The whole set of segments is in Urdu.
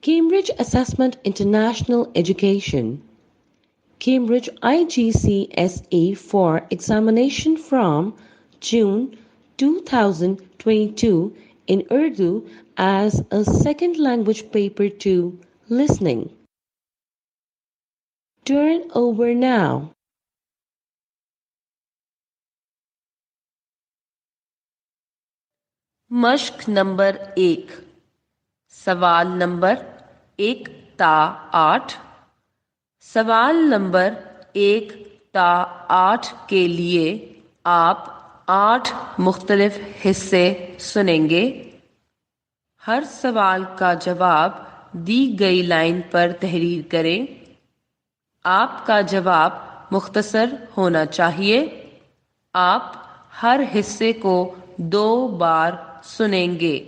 Cambridge Assessment International Education, Cambridge IGCSE for examination from June 2022 in Urdu as a second language paper 2 listening. Turn over now. مشق نمبر 1 سوال نمبر 1 تا 8 سوال نمبر 1 تا 8 کے لیے آپ 8 مختلف حصے سنیں گے۔ ہر سوال کا جواب دی گئی لائن پر تحریر کریں۔ آپ کا جواب مختصر ہونا چاہیے۔ آپ ہر حصے کو 2 بار سنیں گے۔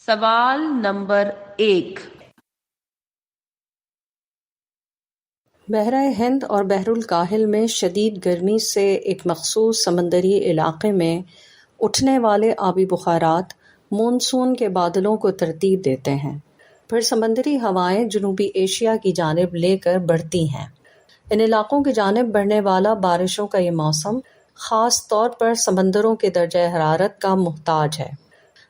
سوال نمبر 1۔ بحیرہ ہند اور بحر الکاہل میں شدید گرمی سے ایک مخصوص سمندری علاقے میں اٹھنے والے آبی بخارات مونسون کے بادلوں کو ترتیب دیتے ہیں۔ پھر سمندری ہوائیں جنوبی ایشیا کی جانب لے کر بڑھتی ہیں۔ ان علاقوں کی جانب بڑھنے والا بارشوں کا یہ موسم خاص طور پر سمندروں کے درجہ حرارت کا محتاج ہے۔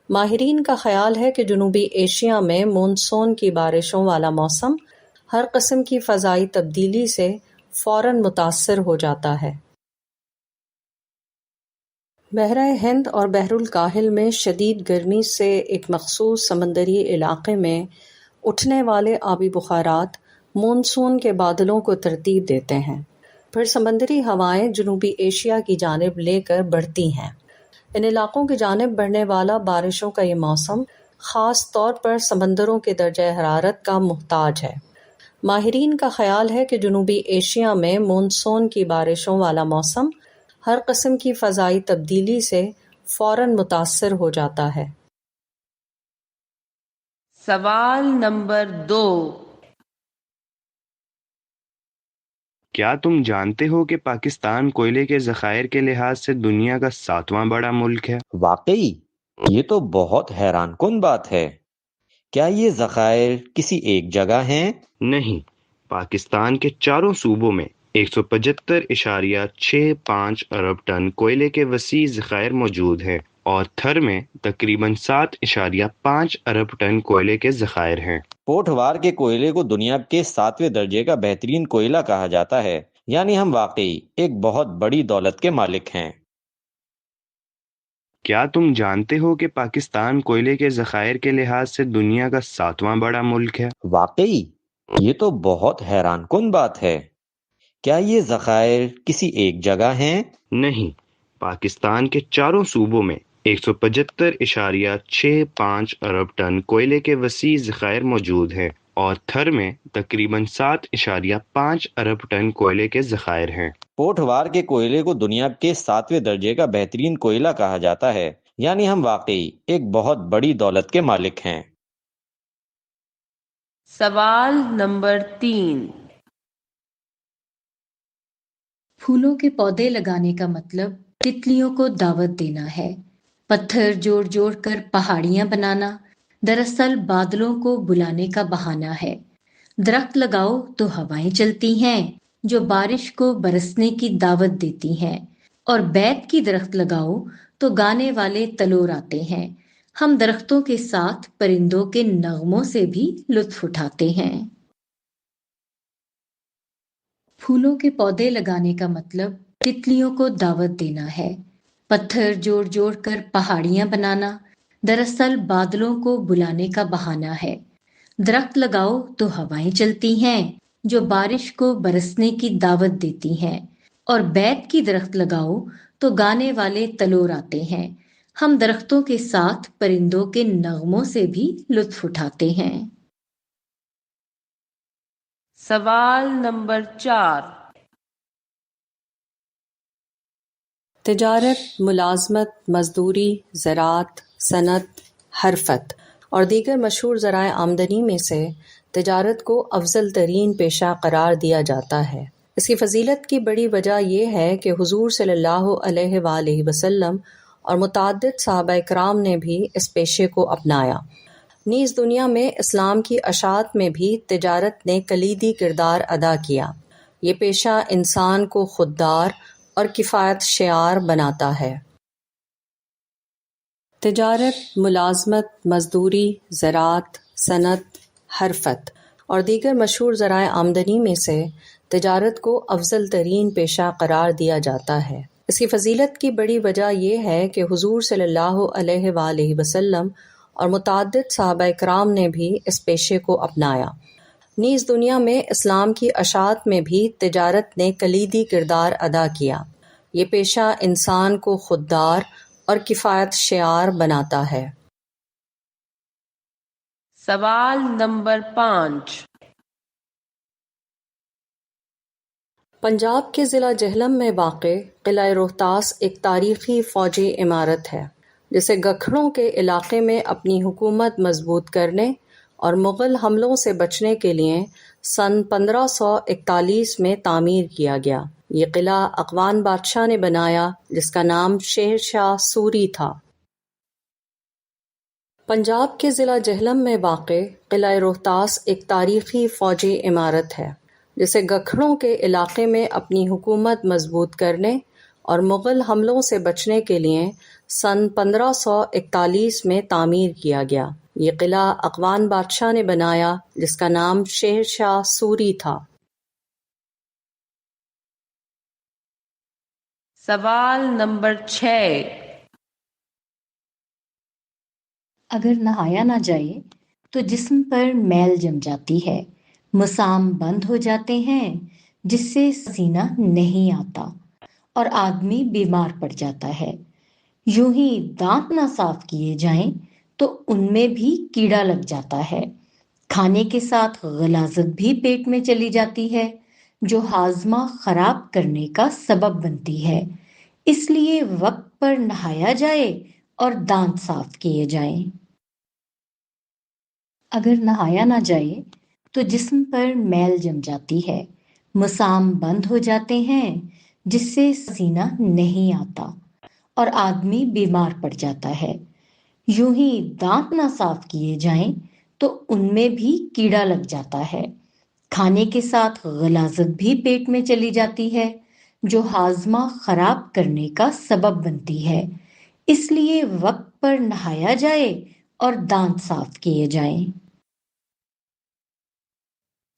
ماہرین کا خیال ہے کہ جنوبی ایشیا میں مونسون کی بارشوں والا موسم ہر قسم کی فضائی تبدیلی سے فوراً متاثر ہو جاتا ہے۔ بحیرہ ہند اور بحر الکاہل میں شدید گرمی سے ایک مخصوص سمندری علاقے میں اٹھنے والے آبی بخارات مونسون کے بادلوں کو ترتیب دیتے ہیں۔ پھر سمندری ہوائیں جنوبی ایشیا کی جانب لے کر بڑھتی ہیں۔ ان علاقوں کی جانب بڑھنے والا بارشوں کا یہ موسم خاص طور پر سمندروں کے درجہ حرارت کا محتاج ہے۔ ماہرین کا خیال ہے کہ جنوبی ایشیا میں مونسون کی بارشوں والا موسم ہر قسم کی فضائی تبدیلی سے فوراً متاثر ہو جاتا ہے۔ سوال نمبر 2۔ کیا تم جانتے ہو کہ پاکستان کوئلے کے ذخائر کے لحاظ سے دنیا کا 7واں بڑا ملک ہے؟ واقعی یہ تو بہت حیران کن بات ہے۔ کیا یہ ذخائر کسی ایک جگہ ہیں؟ نہیں، پاکستان کے چاروں صوبوں میں 175.65 ارب ٹن کوئلے کے وسیع ذخائر موجود ہیں، اور تھر میں تقریباً 7.5 ارب ٹن کوئلے کے ذخائر ہیں۔ پوٹھوار کے کوئلے کو دنیا کے 7ویں درجے کا بہترین کوئلہ کہا جاتا ہے، یعنی ہم واقعی ایک بہت بڑی دولت کے مالک ہیں۔ کیا تم جانتے ہو کہ پاکستان کوئلے کے ذخائر کے لحاظ سے دنیا کا 7واں بڑا ملک ہے؟ واقعی یہ تو بہت حیران کن بات ہے۔ کیا یہ ذخائر کسی ایک جگہ ہیں؟ نہیں، پاکستان کے چاروں صوبوں میں 175.65 ارب ٹن کوئلے کے وسیع ذخائر موجود ہیں، اور تھر میں تقریباً 7.5 ارب ٹن کوئلے کے ذخائر ہیں۔ پوٹھوار کے کوئلے کو دنیا کے 7ویں درجے کا بہترین کوئلہ کہا جاتا ہے، یعنی ہم واقعی ایک بہت بڑی دولت کے مالک ہیں۔ سوال نمبر 3۔ پھولوں کے پودے لگانے کا مطلب تتلیوں کو دعوت دینا ہے۔ پتھر جوڑ جوڑ کر پہاڑیاں بنانا دراصل بادلوں کو بلانے کا بہانہ ہے۔ درخت لگاؤ تو ہوائیں چلتی ہیں جو بارش کو برسنے کی دعوت دیتی ہیں، اور بیت کی درخت لگاؤ تو گانے والے تلور آتے ہیں۔ ہم درختوں کے ساتھ پرندوں کے نغموں سے بھی لطف اٹھاتے ہیں۔ پھولوں کے پودے لگانے کا مطلب تتلیوں کو دعوت دینا ہے۔ پتھر جوڑ جوڑ کر پہاڑیاں بنانا دراصل بادلوں کو بلانے کا بہانہ ہے۔ درخت لگاؤ تو ہوائیں چلتی ہیں جو بارش کو برسنے کی دعوت دیتی ہیں، اور بیت کی درخت لگاؤ تو گانے والے تلور آتے ہیں۔ ہم درختوں کے ساتھ پرندوں کے نغموں سے بھی لطف اٹھاتے ہیں۔ سوال نمبر 4۔ تجارت، ملازمت، مزدوری، زراعت، صنعت، حرفت اور دیگر مشہور ذرائع آمدنی میں سے تجارت کو افضل ترین پیشہ قرار دیا جاتا ہے۔ اس کی فضیلت کی بڑی وجہ یہ ہے کہ حضور صلی اللہ علیہ وآلہ وسلم اور متعدد صحابہ کرام نے بھی اس پیشے کو اپنایا۔ نیز دنیا میں اسلام کی اشاعت میں بھی تجارت نے کلیدی کردار ادا کیا۔ یہ پیشہ انسان کو خوددار اور کفایت شعار بناتا ہے۔ تجارت، ملازمت، مزدوری، زراعت، صنعت، حرفت اور دیگر مشہور ذرائع آمدنی میں سے تجارت کو افضل ترین پیشہ قرار دیا جاتا ہے۔ اس کی فضیلت کی بڑی وجہ یہ ہے کہ حضور صلی اللہ علیہ وآلہ وسلم اور متعدد صحابہ کرام نے بھی اس پیشے کو اپنایا۔ نیز دنیا میں اسلام کی اشاعت میں بھی تجارت نے کلیدی کردار ادا کیا۔ یہ پیشہ انسان کو خوددار اور کفایت شعار بناتا ہے۔ سوال نمبر 5۔ پنجاب کے ضلع جہلم میں واقع قلعہ روہتاس ایک تاریخی فوجی عمارت ہے جسے گکھڑوں کے علاقے میں اپنی حکومت مضبوط کرنے اور مغل حملوں سے بچنے کے لیے سن 1541 میں تعمیر کیا گیا۔ یہ قلعہ اقوان بادشاہ نے بنایا جس کا نام شیر شاہ سوری تھا۔ پنجاب کے ضلع جہلم میں واقع قلعہ روہتاس ایک تاریخی فوجی عمارت ہے جسے گکھڑوں کے علاقے میں اپنی حکومت مضبوط کرنے اور مغل حملوں سے بچنے کے لیے سن 1541 میں تعمیر کیا گیا۔ یہ قلعہ اقوان بادشاہ نے بنایا جس کا نام شیر شاہ سوری تھا۔ سوال نمبر 6۔ اگر نہایا نہ جائے تو جسم پر میل جم جاتی ہے، مسام بند ہو جاتے ہیں جس سے پسینہ نہیں آتا اور آدمی بیمار پڑ جاتا ہے۔ یوں ہی دانت نہ صاف کیے جائیں تو ان میں بھی کیڑا لگ جاتا ہے۔ کھانے کے ساتھ غلاظت بھی پیٹ میں چلی جاتی ہے جو ہاضمہ خراب کرنے کا سبب بنتی ہے۔ اس لیے وقت پر نہایا جائے اور دانت صاف کیے جائیں۔ اگر نہایا نہ جائے تو جسم پر میل جم جاتی ہے، مسام بند ہو جاتے ہیں جس سے پسینہ نہیں آتا اور آدمی بیمار پڑ جاتا ہے۔ یوں ہی دانت نہ صاف کیے جائیں تو ان میں بھی کیڑا لگ جاتا ہے۔ کھانے کے ساتھ غلاظت بھی پیٹ میں چلی جاتی ہے جو ہاضمہ خراب کرنے کا سبب بنتی ہے۔ اس لیے وقت پر نہایا جائے اور دانت صاف کیے جائیں۔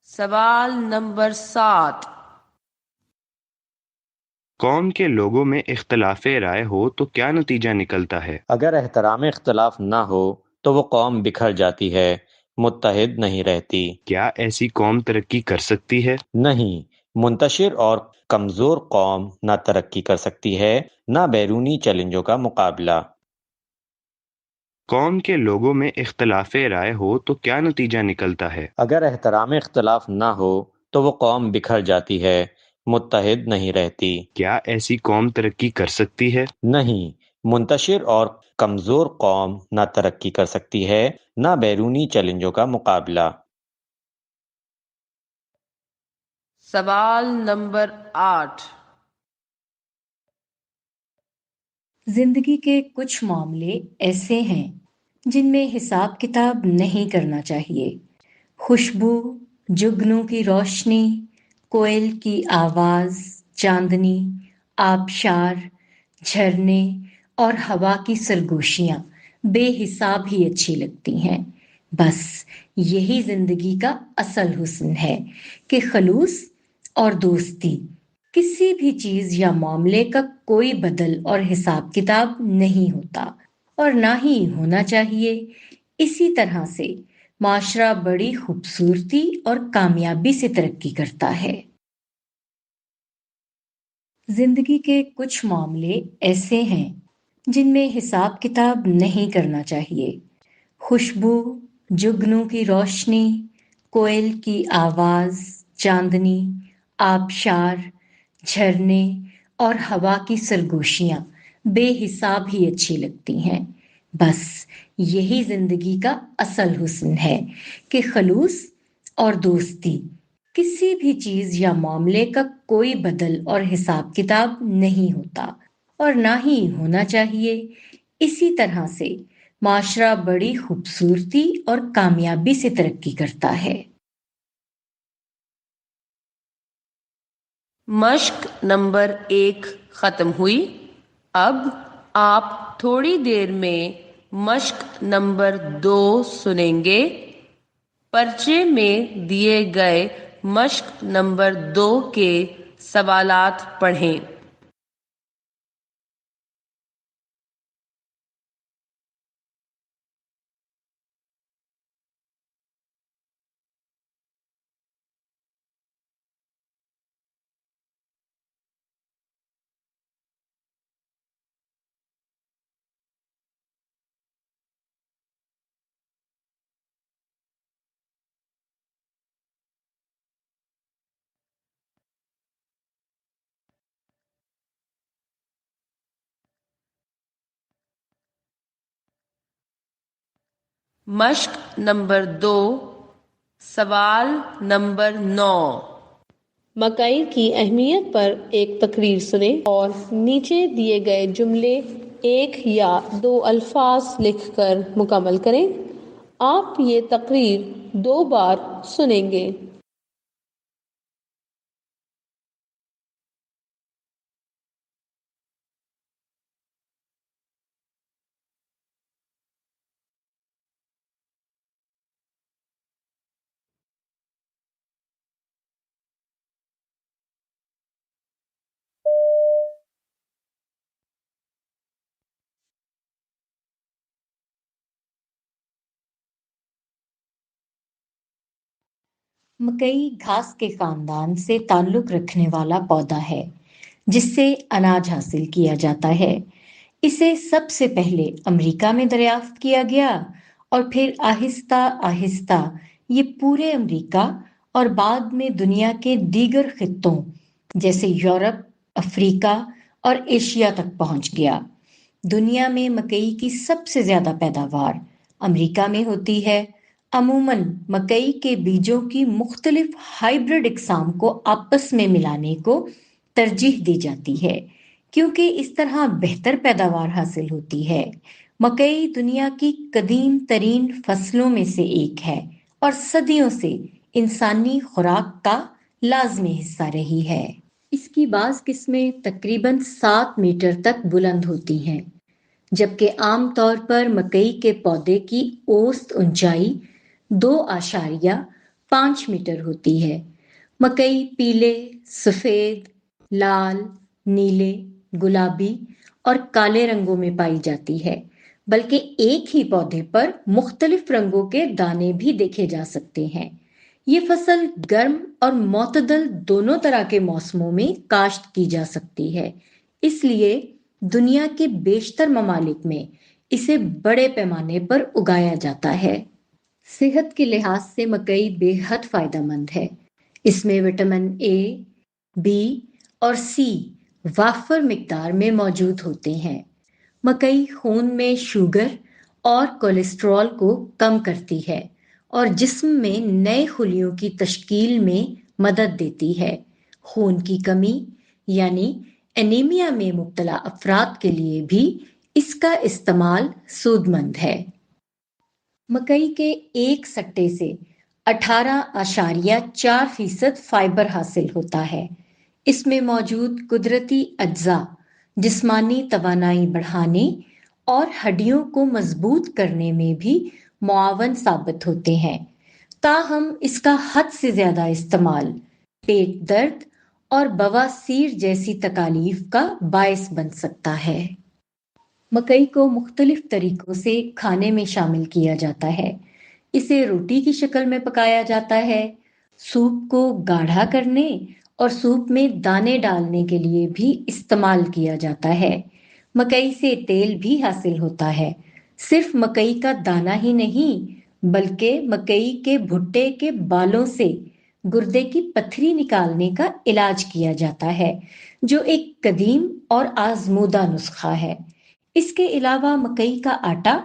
سوال نمبر 7۔ قوم کے لوگوں میں اختلاف رائے ہو تو کیا نتیجہ نکلتا ہے؟ اگر احترام اختلاف نہ ہو تو وہ قوم بکھر جاتی ہے، متحد نہیں رہتی۔ کیا ایسی قوم ترقی کر سکتی ہے؟ نہیں، منتشر اور کمزور قوم نہ ترقی کر سکتی ہے نہ بیرونی چیلنجوں کا مقابلہ۔ قوم کے لوگوں میں اختلاف رائے ہو تو کیا نتیجہ نکلتا ہے؟ اگر احترام اختلاف نہ ہو تو وہ قوم بکھر جاتی ہے، متحد نہیں رہتی۔ کیا ایسی قوم ترقی کر سکتی ہے؟ نہیں، منتشر اور کمزور قوم نہ ترقی کر سکتی ہے نہ بیرونی چیلنجوں کا مقابلہ۔ سوال نمبر 8۔ زندگی کے کچھ معاملے ایسے ہیں جن میں حساب کتاب نہیں کرنا چاہیے۔ خوشبو، جگنوں کی روشنی، کوئل کی آواز، چاندنی، آبشار، جھرنے اور ہوا کی سرگوشیاں بے حساب ہی اچھی لگتی ہیں۔ بس یہی زندگی کا اصل حسن ہے کہ خلوص اور دوستی، کسی بھی چیز یا معاملے کا کوئی بدل اور حساب کتاب نہیں ہوتا اور نہ ہی ہونا چاہیے۔ اسی طرح سے معاشرہ بڑی خوبصورتی اور کامیابی سے ترقی کرتا ہے۔ زندگی کے کچھ معاملے ایسے ہیں جن میں حساب کتاب نہیں کرنا چاہیے۔ خوشبو، جگنوں کی روشنی، کوئل کی آواز، چاندنی، آبشار، جھرنے اور ہوا کی سرگوشیاں بے حساب ہی اچھی لگتی ہیں۔ بس یہی زندگی کا اصل حسن ہے کہ خلوص اور دوستی، کسی بھی چیز یا معاملے کا کوئی بدل اور حساب کتاب نہیں ہوتا اور نہ ہی ہونا چاہیے۔ اسی طرح سے معاشرہ بڑی خوبصورتی اور کامیابی سے ترقی کرتا ہے۔ مشق نمبر 1 ختم ہوئی۔ اب آپ تھوڑی دیر میں مشق نمبر 2 سنیں گے۔ پرچے میں دیے گئے مشق نمبر 2 کے سوالات پڑھیں۔ مشق نمبر 2 سوال نمبر 9۔ مکئی کی اہمیت پر ایک تقریر سنیں اور نیچے دیے گئے جملے 1 یا 2 الفاظ لکھ کر مکمل کریں۔ آپ یہ تقریر 2 بار سنیں گے۔ مکئی گھاس کے خاندان سے تعلق رکھنے والا پودا ہے جس سے اناج حاصل کیا جاتا ہے۔ اسے سب سے پہلے امریکہ میں دریافت کیا گیا اور پھر آہستہ آہستہ یہ پورے امریکہ اور بعد میں دنیا کے دیگر خطوں جیسے یورپ، افریقہ اور ایشیا تک پہنچ گیا۔ دنیا میں مکئی کی سب سے زیادہ پیداوار امریکہ میں ہوتی ہے۔ عموماً مکئی کے بیجوں کی مختلف ہائیبرڈ اقسام کو آپس میں ملانے کو ترجیح دی جاتی ہے کیونکہ اس طرح بہتر پیداوار حاصل ہوتی ہے۔ مکئی دنیا کی قدیم ترین فصلوں میں سے ایک ہے اور صدیوں سے انسانی خوراک کا لازمی حصہ رہی ہے۔ اس کی بعض قسمیں تقریباً 7 میٹر تک بلند ہوتی ہیں، جبکہ عام طور پر مکئی کے پودے کی اوسط اونچائی 2.5 میٹر ہوتی ہے۔ مکئی پیلے، سفید، لال، نیلے، گلابی اور کالے رنگوں میں پائی جاتی ہے، بلکہ ایک ہی پودے پر مختلف رنگوں کے دانے بھی دیکھے جا سکتے ہیں۔ یہ فصل گرم اور معتدل دونوں طرح کے موسموں میں کاشت کی جا سکتی ہے، اس لیے دنیا کے بیشتر ممالک میں اسے بڑے پیمانے پر اگایا جاتا ہے۔ صحت کے لحاظ سے مکئی بے حد فائدہ مند ہے۔ اس میں وٹامن اے، بی اور سی وافر مقدار میں موجود ہوتے ہیں۔ مکئی خون میں شوگر اور کولیسٹرول کو کم کرتی ہے اور جسم میں نئے خلیوں کی تشکیل میں مدد دیتی ہے۔ خون کی کمی یعنی انیمیا میں مبتلا افراد کے لیے بھی اس کا استعمال سود مند ہے۔ مکئی کے ایک سٹے سے 18.4% فائبر حاصل ہوتا ہے۔ اس میں موجود قدرتی اجزاء جسمانی توانائی بڑھانے اور ہڈیوں کو مضبوط کرنے میں بھی معاون ثابت ہوتے ہیں، تاہم اس کا حد سے زیادہ استعمال پیٹ درد اور بواسیر جیسی تکالیف کا باعث بن سکتا ہے۔ مکئی کو مختلف طریقوں سے کھانے میں شامل کیا جاتا ہے۔ اسے روٹی کی شکل میں پکایا جاتا ہے، سوپ کو گاڑھا کرنے اور سوپ میں دانے ڈالنے کے لیے بھی استعمال کیا جاتا ہے۔ مکئی سے تیل بھی حاصل ہوتا ہے۔ صرف مکئی کا دانہ ہی نہیں بلکہ مکئی کے بھٹے کے بالوں سے گردے کی پتھری نکالنے کا علاج کیا جاتا ہے، جو ایک قدیم اور آزمودہ نسخہ ہے۔ اس کے علاوہ مکئی کا آٹا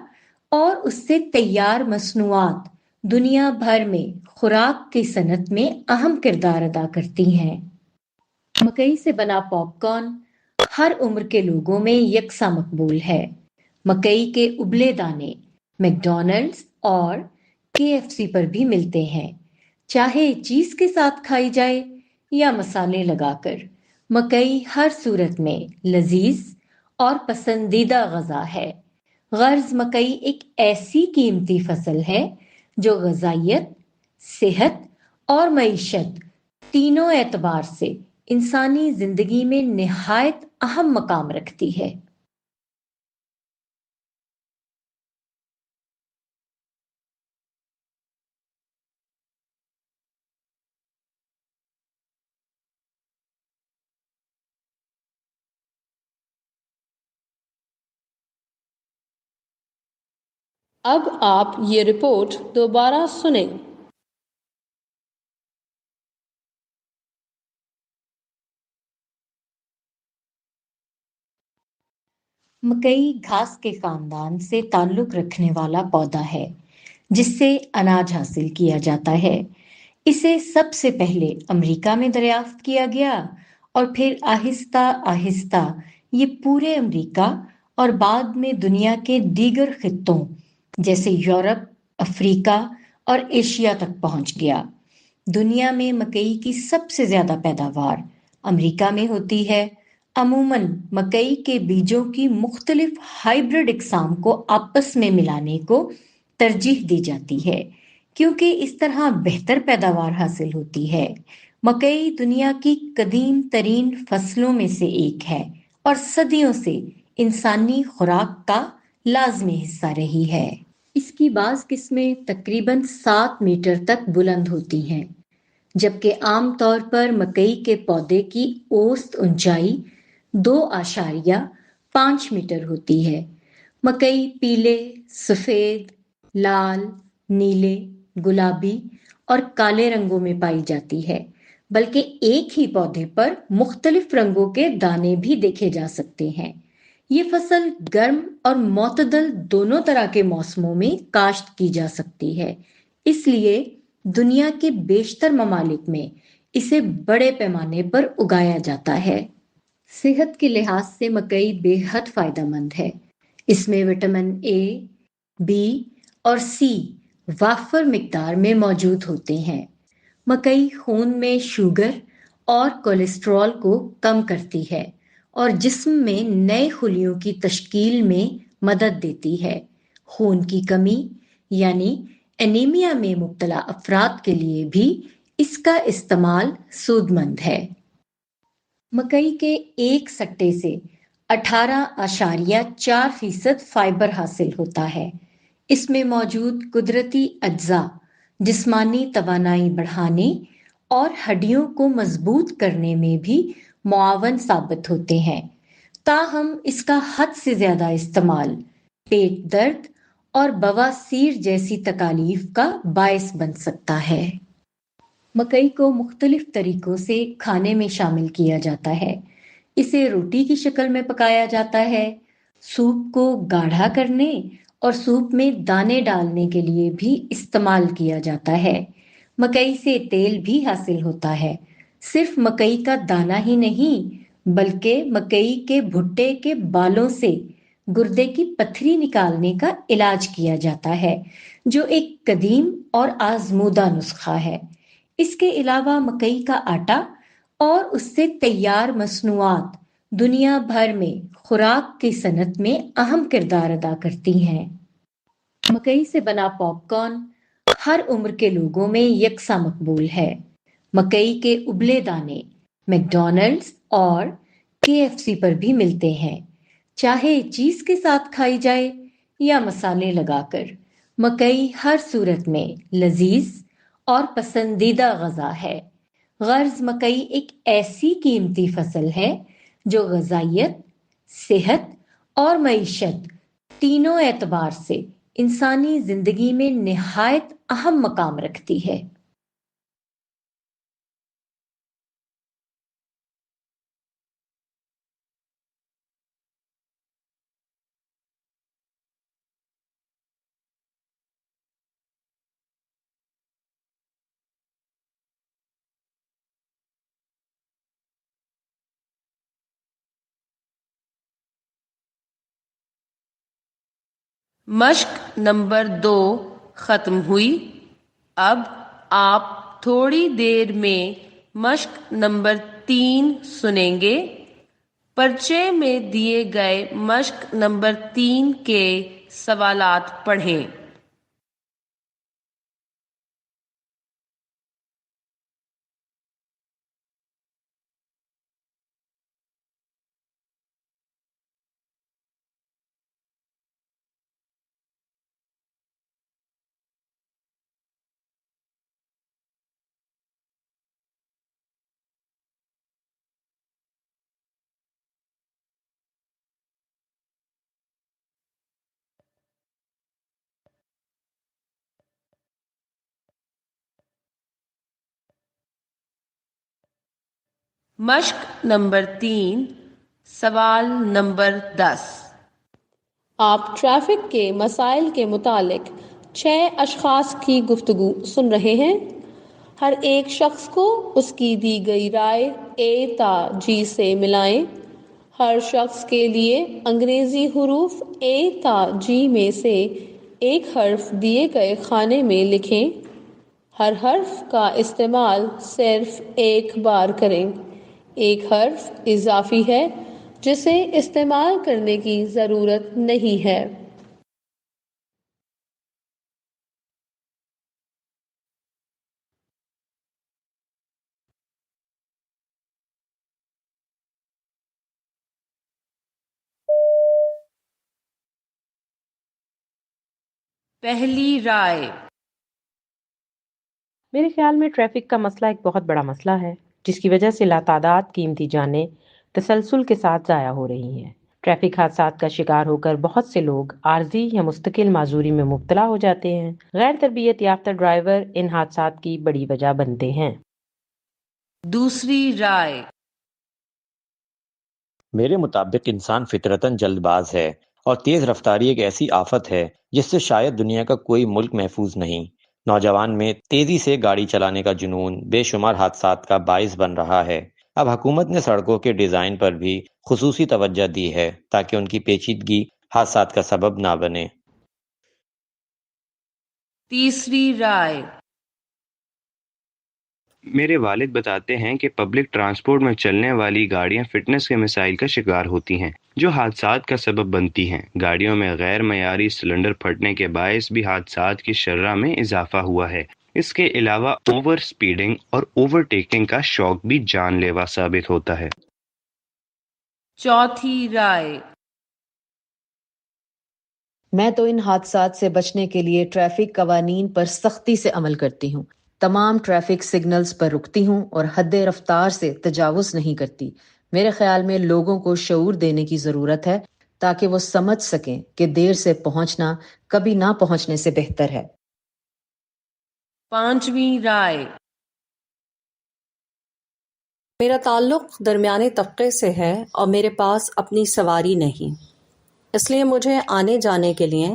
اور اس سے تیار مصنوعات دنیا بھر میں خوراک کی صنعت میں اہم کردار ادا کرتی ہیں۔ مکئی سے بنا پاپ کارن ہر عمر کے لوگوں میں یکساں مقبول ہے۔ مکئی کے ابلے دانے میکڈونلڈز اور KFC پر بھی ملتے ہیں، چاہے چیز کے ساتھ کھائی جائے یا مسالے لگا کر۔ مکئی ہر صورت میں لذیذ اور پسندیدہ غذا ہے۔ غرض مکئی ایک ایسی قیمتی فصل ہے جو غذائیت، صحت اور معیشت تینوں اعتبار سے انسانی زندگی میں نہایت اہم مقام رکھتی ہے۔ اب آپ یہ رپورٹ دوبارہ سنیں۔ مکئی گھاس کے خاندان سے تعلق رکھنے والا پودا ہے جس سے اناج حاصل کیا جاتا ہے۔ اسے سب سے پہلے امریکہ میں دریافت کیا گیا اور پھر آہستہ آہستہ یہ پورے امریکہ اور بعد میں دنیا کے دیگر خطوں جیسے یورپ، افریقہ اور ایشیا تک پہنچ گیا۔ دنیا میں مکئی کی سب سے زیادہ پیداوار امریکہ میں ہوتی ہے۔ عموماً مکئی کے بیجوں کی مختلف ہائیبرڈ اقسام کو آپس میں ملانے کو ترجیح دی جاتی ہے کیونکہ اس طرح بہتر پیداوار حاصل ہوتی ہے۔ مکئی دنیا کی قدیم ترین فصلوں میں سے ایک ہے اور صدیوں سے انسانی خوراک کا لازمی حصہ رہی ہے۔ اس کی بعض قسمیں تقریباً 7 میٹر تک بلند ہوتی ہیں، جبکہ عام طور پر مکئی کے پودے کی اوسط اونچائی 2.5 میٹر ہوتی ہے۔ مکئی پیلے، سفید، لال، نیلے، گلابی اور کالے رنگوں میں پائی جاتی ہے، بلکہ ایک ہی پودے پر مختلف رنگوں کے دانے بھی دیکھے جا سکتے ہیں۔ یہ فصل گرم اور معتدل دونوں طرح کے موسموں میں کاشت کی جا سکتی ہے، اس لیے دنیا کے بیشتر ممالک میں اسے بڑے پیمانے پر اگایا جاتا ہے۔ صحت کے لحاظ سے مکئی بے حد فائدہ مند ہے۔ اس میں وٹامن A، B اور C وافر مقدار میں موجود ہوتے ہیں۔ مکئی خون میں شوگر اور کولیسٹرول کو کم کرتی ہے اور جسم میں نئے خلیوں کی تشکیل میں مدد دیتی ہے۔ خون کی کمی یعنی انیمیا میں مبتلا افراد کے لیے بھی اس کا استعمال سود مند ہے۔ مکئی کے ایک سٹے سے 18.4% فائبر حاصل ہوتا ہے۔ اس میں موجود قدرتی اجزاء جسمانی توانائی بڑھانے اور ہڈیوں کو مضبوط کرنے میں بھی معاون ثابت ہوتے ہیں، تاہم اس کا حد سے زیادہ استعمال پیٹ درد اور بواسیر جیسی تکالیف کا باعث بن سکتا ہے۔ مکئی کو مختلف طریقوں سے کھانے میں شامل کیا جاتا ہے۔ اسے روٹی کی شکل میں پکایا جاتا ہے، سوپ کو گاڑھا کرنے اور سوپ میں دانے ڈالنے کے لیے بھی استعمال کیا جاتا ہے۔ مکئی سے تیل بھی حاصل ہوتا ہے۔ صرف مکئی کا دانہ ہی نہیں بلکہ مکئی کے بھٹے کے بالوں سے گردے کی پتھری نکالنے کا علاج کیا جاتا ہے، جو ایک قدیم اور آزمودہ نسخہ ہے۔ اس کے علاوہ مکئی کا آٹا اور اس سے تیار مصنوعات دنیا بھر میں خوراک کی صنعت میں اہم کردار ادا کرتی ہیں۔ مکئی سے بنا پاپ کارن ہر عمر کے لوگوں میں یکساں مقبول ہے۔ مکئی کے ابلے دانے میکڈونلڈز اور KFC پر بھی ملتے ہیں، چاہے چیز کے ساتھ کھائی جائے یا مسالے لگا کر۔ مکئی ہر صورت میں لذیذ اور پسندیدہ غذا ہے۔ غرض مکئی ایک ایسی قیمتی فصل ہے جو غذائیت، صحت اور معیشت تینوں اعتبار سے انسانی زندگی میں نہایت اہم مقام رکھتی ہے۔ مشق نمبر 2 ختم ہوئی. اب آپ تھوڑی دیر میں مشق نمبر 3 سنیں گے. پرچے میں دیے گئے مشق نمبر 3 کے سوالات پڑھیں. مشق نمبر 3 سوال نمبر 10. آپ ٹریفک کے مسائل کے متعلق 6 اشخاص کی گفتگو سن رہے ہیں. ہر ایک شخص کو اس کی دی گئی رائے A تا G سے ملائیں. ہر شخص کے لیے انگریزی حروف A تا G میں سے ایک حرف دیے گئے خانے میں لکھیں. ہر حرف کا استعمال صرف ایک بار کریں. ایک حرف اضافی ہے جسے استعمال کرنے کی ضرورت نہیں ہے. پہلی رائے. میرے خیال میں ٹریفک کا مسئلہ ایک بہت بڑا مسئلہ ہے جس کی وجہ سے لاتعداد قیمتی جانیں تسلسل کے ساتھ ضائع ہو رہی ہیں. ٹریفک حادثات کا شکار ہو کر بہت سے لوگ عارضی یا مستقل معذوری میں مبتلا ہو جاتے ہیں. غیر تربیت یافتہ ڈرائیور ان حادثات کی بڑی وجہ بنتے ہیں. دوسری رائے. میرے مطابق انسان فطرتاً جلد باز ہے اور تیز رفتاری ایک ایسی آفت ہے جس سے شاید دنیا کا کوئی ملک محفوظ نہیں. نوجوان میں تیزی سے گاڑی چلانے کا جنون بے شمار حادثات کا باعث بن رہا ہے. اب حکومت نے سڑکوں کے ڈیزائن پر بھی خصوصی توجہ دی ہے تاکہ ان کی پیچیدگی حادثات کا سبب نہ بنے. تیسری رائے. میرے والد بتاتے ہیں کہ پبلک ٹرانسپورٹ میں چلنے والی گاڑیاں فٹنس کے مسائل کا شکار ہوتی ہیں جو حادثات کا سبب بنتی ہیں. گاڑیوں میں غیر معیاری سلنڈر پھٹنے کے باعث بھی حادثات کی شرح میں اضافہ ہوا ہے. اس کے علاوہ اوور سپیڈنگ اور اوور ٹیکنگ کا شوق بھی جان لیوا ثابت ہوتا ہے. چوتھی رائے. میں تو ان حادثات سے بچنے کے لیے ٹریفک قوانین پر سختی سے عمل کرتی ہوں. تمام ٹریفک سگنلز پر رکتی ہوں اور حد رفتار سے تجاوز نہیں کرتی. میرے خیال میں لوگوں کو شعور دینے کی ضرورت ہے تاکہ وہ سمجھ سکیں کہ دیر سے پہنچنا کبھی نہ پہنچنے سے بہتر ہے. پانچویں رائے. میرا تعلق درمیانے طبقے سے ہے اور میرے پاس اپنی سواری نہیں، اس لیے مجھے آنے جانے کے لیے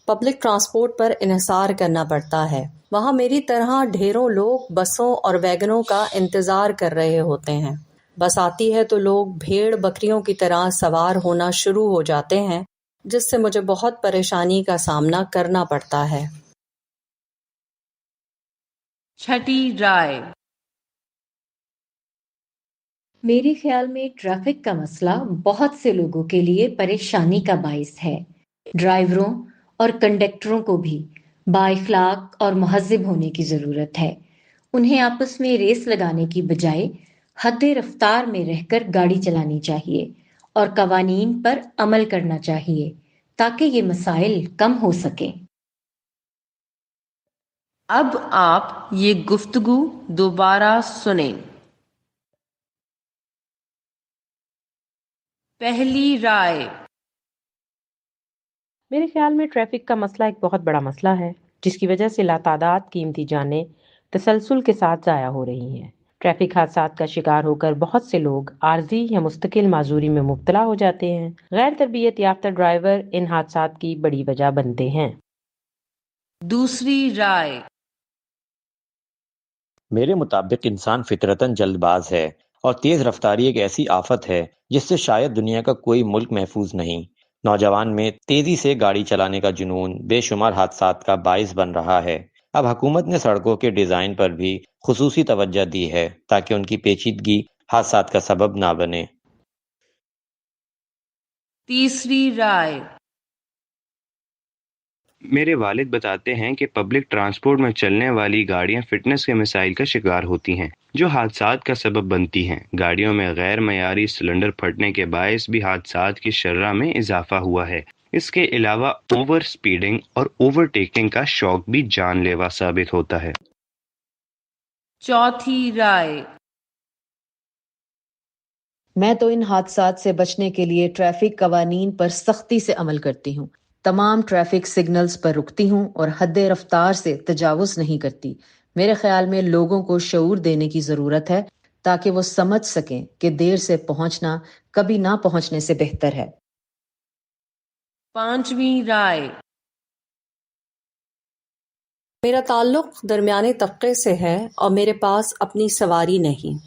پبلک ٹرانسپورٹ پر انحصار کرنا پڑتا ہے. وہاں میری طرح ڈھیروں لوگ بسوں اور ویگنوں کا انتظار کر رہے ہوتے ہیں. بس آتی ہے تو لوگ بھیڑ بکریوں کی طرح سوار ہونا شروع ہو جاتے ہیں جس سے مجھے بہت پریشانی کا سامنا کرنا پڑتا ہے. چھٹی رائے. میرے خیال میں ٹریفک کا مسئلہ بہت سے لوگوں کے لیے پریشانی کا باعث ہے. ڈرائیوروں اور کنڈکٹروں کو بھی بااخلاق اور مہذب ہونے کی ضرورت ہے. انہیں آپس میں ریس لگانے کی بجائے حد رفتار میں رہ کر گاڑی چلانی چاہیے اور قوانین پر عمل کرنا چاہیے تاکہ یہ مسائل کم ہو سکیں. اب آپ یہ گفتگو دوبارہ سنیں. پہلی رائے. میرے خیال میں ٹریفک کا مسئلہ ایک بہت بڑا مسئلہ ہے جس کی وجہ سے لاتعداد قیمتی جانیں تسلسل کے ساتھ ضائع ہو رہی ہیں. ٹریفک حادثات کا شکار ہو کر بہت سے لوگ عارضی یا مستقل معذوری میں مبتلا ہو جاتے ہیں. غیر تربیت یافتہ ڈرائیور ان حادثات کی بڑی وجہ بنتے ہیں. دوسری رائے. میرے مطابق انسان فطرتاً جلد باز ہے اور تیز رفتاری ایک ایسی آفت ہے جس سے شاید دنیا کا کوئی ملک محفوظ نہیں. نوجوان میں تیزی سے گاڑی چلانے کا جنون بے شمار حادثات کا باعث بن رہا ہے۔ اب حکومت نے سڑکوں کے ڈیزائن پر بھی خصوصی توجہ دی ہے تاکہ ان کی پیچیدگی حادثات کا سبب نہ بنے۔ تیسری رائے۔ میرے والد بتاتے ہیں کہ پبلک ٹرانسپورٹ میں چلنے والی گاڑیاں فٹنس کے مسائل کا شکار ہوتی ہیں جو حادثات کا سبب بنتی ہیں۔ گاڑیوں میں غیر معیاری سلنڈر پھٹنے کے باعث بھی حادثات کی شرح میں اضافہ ہوا ہے۔ اس کے علاوہ اوور سپیڈنگ اور اوور ٹیکنگ کا شوق بھی جان لیوا ثابت ہوتا ہے۔ چوتھی رائے۔ میں تو ان حادثات سے بچنے کے لیے ٹریفک قوانین پر سختی سے عمل کرتی ہوں، تمام ٹریفک سگنلز پر رکتی ہوں اور حد رفتار سے تجاوز نہیں کرتی۔ میرے خیال میں لوگوں کو شعور دینے کی ضرورت ہے تاکہ وہ سمجھ سکیں کہ دیر سے پہنچنا کبھی نہ پہنچنے سے بہتر ہے۔ پانچویں رائے۔ میرا تعلق درمیانے طبقے سے ہے اور میرے پاس اپنی سواری نہیں،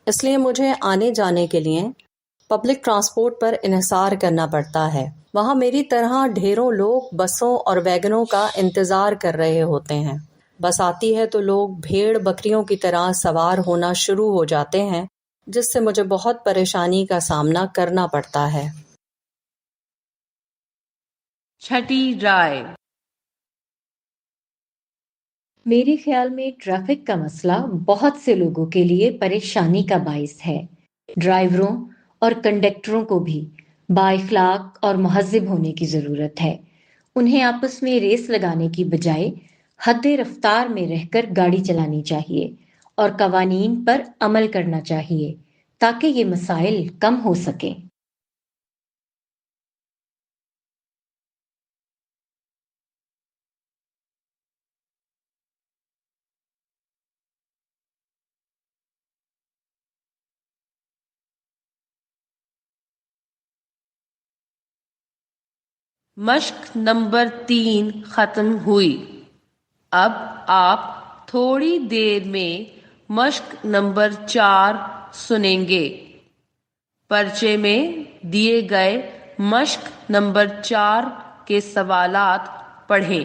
اس لیے مجھے آنے جانے کے لیے پبلک ٹرانسپورٹ پر انحصار کرنا پڑتا ہے۔ وہاں میری طرح ڈھیروں لوگ بسوں اور ویگنوں کا انتظار کر رہے ہوتے ہیں۔ بس آتی ہے تو لوگ بھیڑ بکریوں کی طرح سوار ہونا شروع ہو جاتے ہیں، جس سے مجھے بہت پریشانی کا سامنا کرنا پڑتا ہے۔ چھٹی رائے۔ میرے خیال میں ٹریفک کا مسئلہ بہت سے لوگوں کے لیے پریشانی کا باعث ہے۔ ڈرائیوروں اور کنڈکٹروں کو بھی بااخلاق اور مہذب ہونے کی ضرورت ہے۔ انہیں آپس میں ریس لگانے کی بجائے حد رفتار میں رہ کر گاڑی چلانی چاہیے اور قوانین پر عمل کرنا چاہیے تاکہ یہ مسائل کم ہو سکیں۔ مشق نمبر 3 ختم ہوئی۔ اب آپ تھوڑی دیر میں مشق نمبر 4 سنیں گے۔ پرچے میں دیے گئے مشق نمبر 4 کے سوالات پڑھیں۔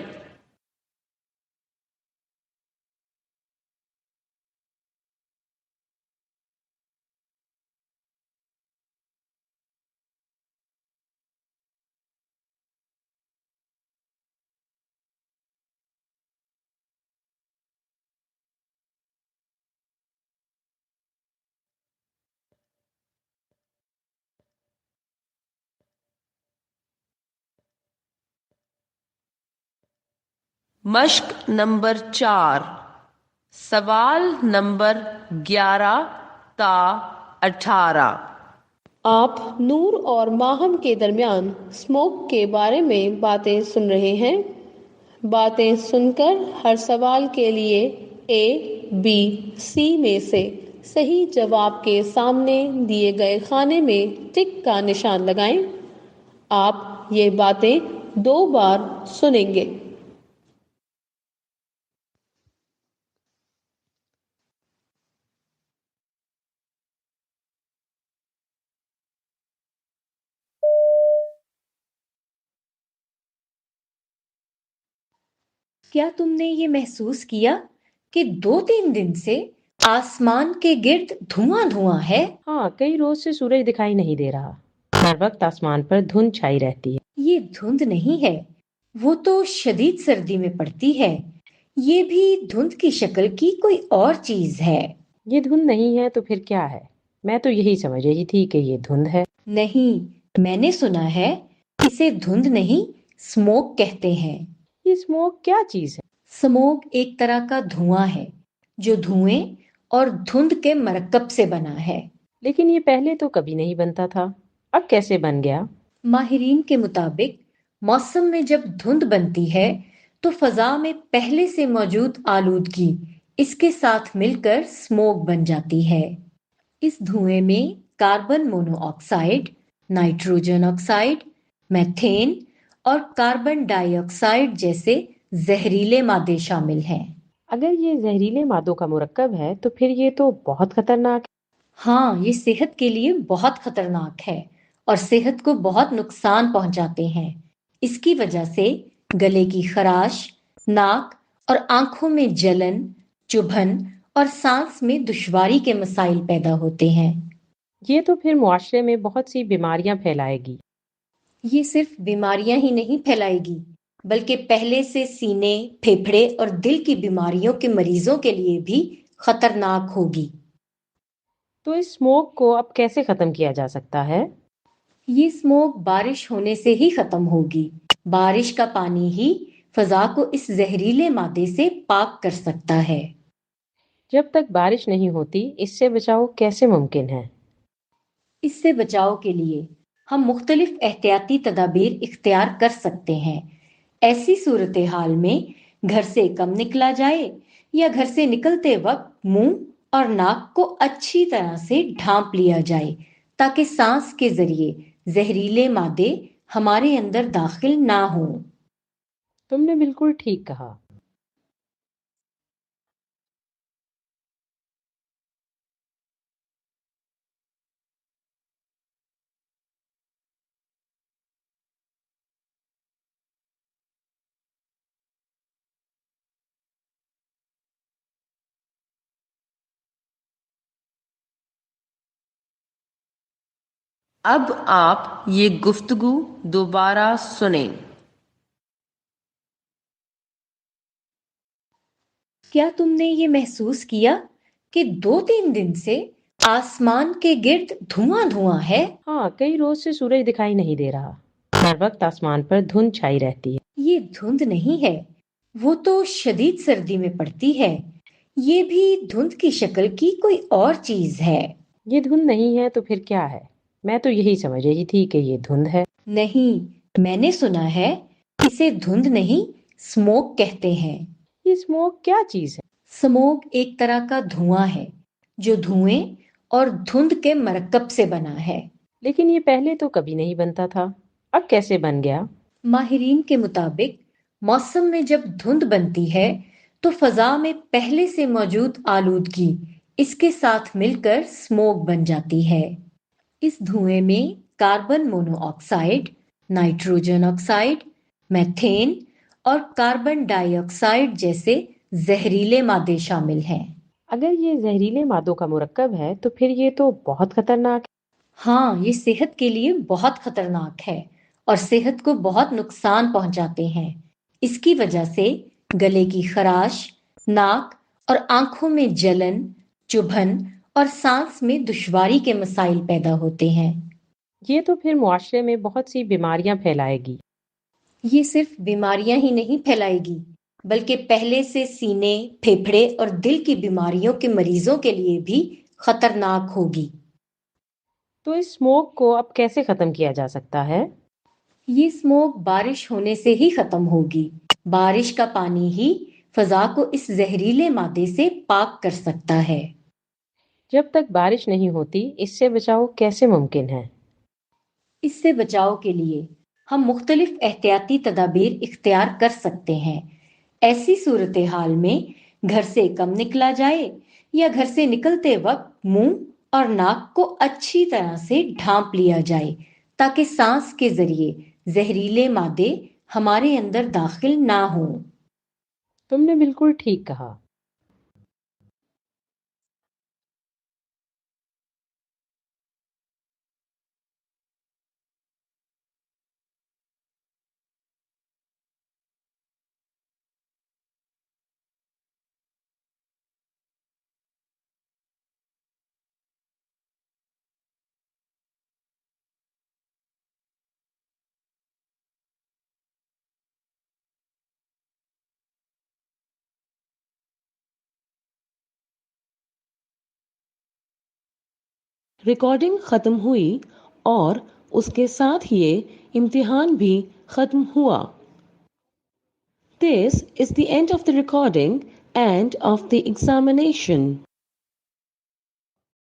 مشق نمبر 4، سوال نمبر 11 تا 18۔ آپ نور اور ماہم کے درمیان اسموک کے بارے میں باتیں سن رہے ہیں۔ باتیں سن کر ہر سوال کے لیے A, B, C میں سے صحیح جواب کے سامنے دیے گئے خانے میں ٹک کا نشان لگائیں۔ آپ یہ باتیں 2 بار سنیں گے۔ کیا تم نے یہ محسوس کیا کہ 2-3 دن سے آسمان کے گرد دھواں دھواں ہے؟ ہاں، کئی روز سے سورج دکھائی نہیں دے رہا، ہر وقت آسمان پر دھند چھائی رہتی ہے۔ یہ دھند نہیں ہے، وہ تو شدید سردی میں پڑتی ہے۔ یہ بھی دھند کی شکل کی کوئی اور چیز ہے۔ یہ دھند نہیں ہے تو پھر کیا ہے؟ میں تو یہی سمجھ رہی تھی کہ یہ دھند ہے۔ نہیں، میں نے سنا ہے اسے دھند نہیں اسموک کہتے ہیں۔ یہ اسموک کیا چیز ہے؟ اسموک ایک طرح کا دھواں ہے جو دھوئیں اور دھند کے مرکب سے بنا ہے۔ لیکن یہ پہلے تو کبھی نہیں بنتا تھا، اب کیسے بن گیا؟ ماہرین کے مطابق موسم میں جب دھند بنتی ہے تو فضا میں پہلے سے موجود آلودگی اس کے ساتھ مل کر اسموک بن جاتی ہے۔ اس دھوئیں میں carbon mono oxide, nitrogen oxide, methane اور کاربن ڈائی آکسائڈ جیسے زہریلے مادے شامل ہیں۔ اگر یہ زہریلے مادوں کا مرکب ہے تو پھر یہ تو بہت خطرناک ہے۔ ہاں، یہ صحت کے لیے بہت خطرناک ہے اور صحت کو بہت نقصان پہنچاتے ہیں۔ اس کی وجہ سے گلے کی خراش، ناک اور آنکھوں میں جلن، چبھن اور سانس میں دشواری کے مسائل پیدا ہوتے ہیں۔ یہ تو پھر معاشرے میں بہت سی بیماریاں پھیلائے گی۔ یہ صرف بیماریاں ہی نہیں پھیلائے گی، بلکہ پہلے سے سینے، پھیپھڑے اور دل کی بیماریوں کے مریضوں کے لیے بھی خطرناک ہوگی۔ تو اس اسموک کو اب کیسے ختم کیا جا سکتا ہے؟ یہ اسموک بارش ہونے سے ہی ختم ہوگی۔ بارش کا پانی ہی فضا کو اس زہریلے مادے سے پاک کر سکتا ہے۔ جب تک بارش نہیں ہوتی اس سے بچاؤ کیسے ممکن ہے؟ اس سے بچاؤ کے لیے ہم مختلف احتیاطی تدابیر اختیار کر سکتے ہیں۔ ایسی صورتحال میں گھر سے کم نکلا جائے یا گھر سے نکلتے وقت منہ اور ناک کو اچھی طرح سے ڈھانپ لیا جائے تاکہ سانس کے ذریعے زہریلے مادے ہمارے اندر داخل نہ ہوں۔ تم نے بالکل ٹھیک کہا۔ اب آپ یہ گفتگو دوبارہ سنیں۔ کیا تم نے یہ محسوس کیا کہ 2-3 دن سے آسمان کے گرد دھواں دھواں ہے؟ ہاں، کئی روز سے سورج دکھائی نہیں دے رہا۔ ہر وقت آسمان پر دھند چھائی رہتی ہے۔ یہ دھند نہیں ہے، وہ تو شدید سردی میں پڑتی ہے۔ یہ بھی دھند کی شکل کی کوئی اور چیز ہے۔ یہ دھند نہیں ہے تو پھر کیا ہے؟ میں تو یہی سمجھ رہی تھی کہ یہ دھند ہے۔ نہیں، میں نے سنا ہے اسے دھند نہیں، اسموک کہتے ہیں۔ یہ اسموک کیا چیز ہے؟ اسموک ایک طرح کا دھواں ہے جو دھوئیں اور دھند کے مرکب سے بنا ہے۔ لیکن یہ پہلے تو کبھی نہیں بنتا تھا، اب کیسے بن گیا؟ ماہرین کے مطابق موسم میں جب دھند بنتی ہے تو فضا میں پہلے سے موجود آلودگی اس کے ساتھ مل کر اسموک بن جاتی ہے۔ اس دھوئیں میں carbon mono oxide, nitrogen oxide, methane اور کاربن ڈائی آکسائڈ جیسے زہریلے مادے شامل ہیں۔ اگر یہ زہریلے مادوں کا مرکب ہے تو پھر یہ تو بہت خطرناک ہے۔ ہاں، یہ صحت کے لیے بہت خطرناک ہے اور صحت کو بہت نقصان پہنچاتے ہیں۔ اس کی وجہ سے گلے کی خراش، ناک اور آنکھوں میں جلن، چبھن اور سانس میں دشواری کے مسائل پیدا ہوتے ہیں۔ یہ تو پھر معاشرے میں بہت سی بیماریاں پھیلائے گی۔ یہ صرف بیماریاں ہی نہیں پھیلائے گی، بلکہ پہلے سے سینے، پھیپھڑے اور دل کی بیماریوں کے مریضوں کے لیے بھی خطرناک ہوگی۔ تو اس اسموک کو اب کیسے ختم کیا جا سکتا ہے؟ یہ اسموک بارش ہونے سے ہی ختم ہوگی۔ بارش کا پانی ہی فضا کو اس زہریلے مادے سے پاک کر سکتا ہے۔ جب تک بارش نہیں ہوتی اس سے بچاؤ کیسے ممکن ہے؟ اس سے بچاؤ کے لیے ہم مختلف احتیاطی تدابیر اختیار کر سکتے ہیں۔ ایسی صورتحال میں گھر سے کم نکلا جائے یا گھر سے نکلتے وقت منہ اور ناک کو اچھی طرح سے ڈھانپ لیا جائے تاکہ سانس کے ذریعے زہریلے مادے ہمارے اندر داخل نہ ہوں۔ تم نے بالکل ٹھیک کہا۔ ریکارڈنگ ختم ہوئی اور اس کے ساتھ یہ امتحان بھی ختم ہوا۔ This is the end of the recording and of the examination.